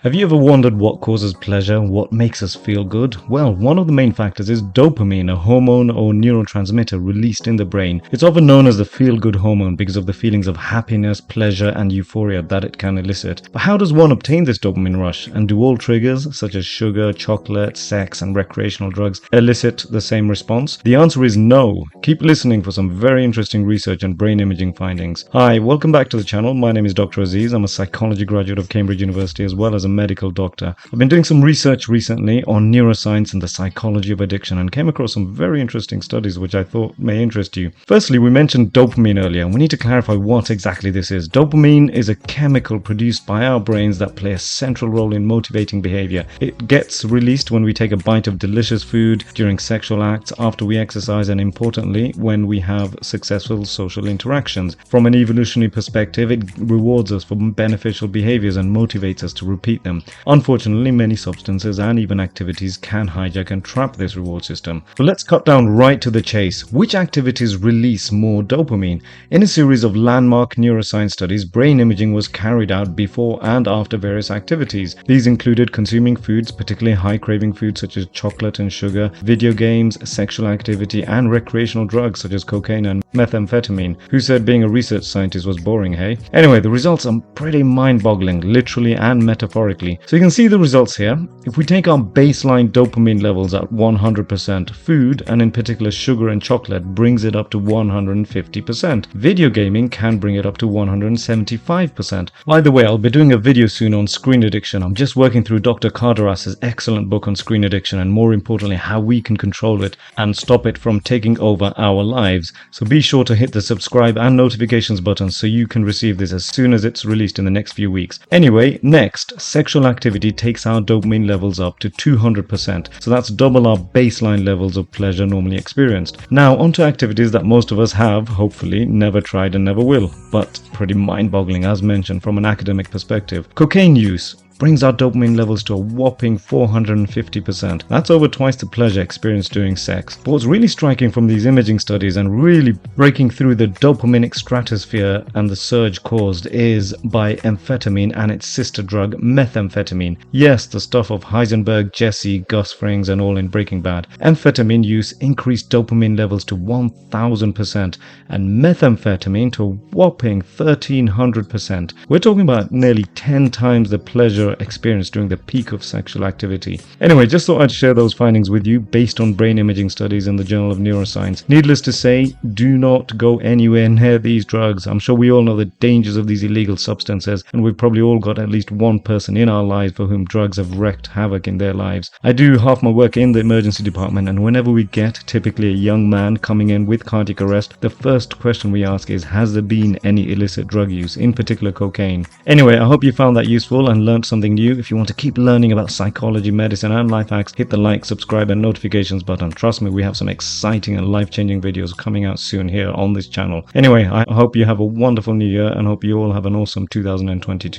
Have you ever wondered what causes pleasure, what makes us feel good? Well, one of the main factors is dopamine, a hormone or neurotransmitter released in the brain. It's often known as the feel-good hormone because of the feelings of happiness, pleasure, and euphoria that it can elicit. But how does one obtain this dopamine rush? And do all triggers, such as sugar, chocolate, sex, and recreational drugs, elicit the same response? The answer is no. Keep listening for some very interesting research and brain imaging findings. Hi, welcome back to the channel. My name is Dr. Aziz. I'm a psychology graduate of Cambridge University as well as a medical doctor. I've been doing some research recently on neuroscience and the psychology of addiction and came across some very interesting studies which I thought may interest you. Firstly, we mentioned dopamine earlier, and we need to clarify what exactly this is. Dopamine is a chemical produced by our brains that play a central role in motivating behavior. It gets released when we take a bite of delicious food, during sexual acts, after we exercise, and importantly, when we have successful social interactions. From an evolutionary perspective, it rewards us for beneficial behaviors and motivates us to repeat them. Unfortunately, many substances and even activities can hijack and trap this reward system. So let's cut down right to the chase. Which activities release more dopamine? In a series of landmark neuroscience studies, brain imaging was carried out before and after various activities. These included consuming foods, particularly high-craving foods such as chocolate and sugar, video games, sexual activity, and recreational drugs such as cocaine and methamphetamine. Who said being a research scientist was boring, hey? Anyway, the results are pretty mind-boggling, literally and metaphorically. So you can see the results here. If we take our baseline dopamine levels at 100%, food, and in particular sugar and chocolate, brings it up to 150%. Video gaming can bring it up to 175%. By the way, I'll be doing a video soon on screen addiction. I'm just working through Dr. Cardaras's excellent book on screen addiction and more importantly, how we can control it and stop it from taking over our lives. So be sure to hit the subscribe and notifications button so you can receive this as soon as it's released in the next few weeks. Anyway, next, sexual activity takes our dopamine levels up to 200%. So that's double our baseline levels of pleasure normally experienced. Now onto activities that most of us have, hopefully, never tried and never will, but pretty mind-boggling as mentioned from an academic perspective. Cocaine use brings our dopamine levels to a whopping 450%. That's over twice the pleasure experienced during sex. But what's really striking from these imaging studies and really breaking through the dopaminic stratosphere and the surge caused is by amphetamine and its sister drug methamphetamine. Yes, the stuff of Heisenberg, Jesse, Gus Frings and all in Breaking Bad. Amphetamine use increased dopamine levels to 1000% and methamphetamine to a whopping 1300%. We're talking about nearly 10 times the pleasure experienced during the peak of sexual activity. Anyway, just thought I'd share those findings with you based on brain imaging studies in the Journal of Neuroscience. Needless to say, do not go anywhere near these drugs. I'm sure we all know the dangers of these illegal substances, and we've probably all got at least one person in our lives for whom drugs have wreaked havoc in their lives. I do half my work in the emergency department, and whenever we get typically a young man coming in with cardiac arrest, the first question we ask is, has there been any illicit drug use, in particular cocaine? Anyway, I hope you found that useful and learned something new. If you want to keep learning about psychology, medicine and life hacks, hit the like, subscribe and notifications button. Trust me, we have some exciting and life-changing videos coming out soon here on this channel. Anyway, I hope you have a wonderful new year and hope you all have an awesome 2022.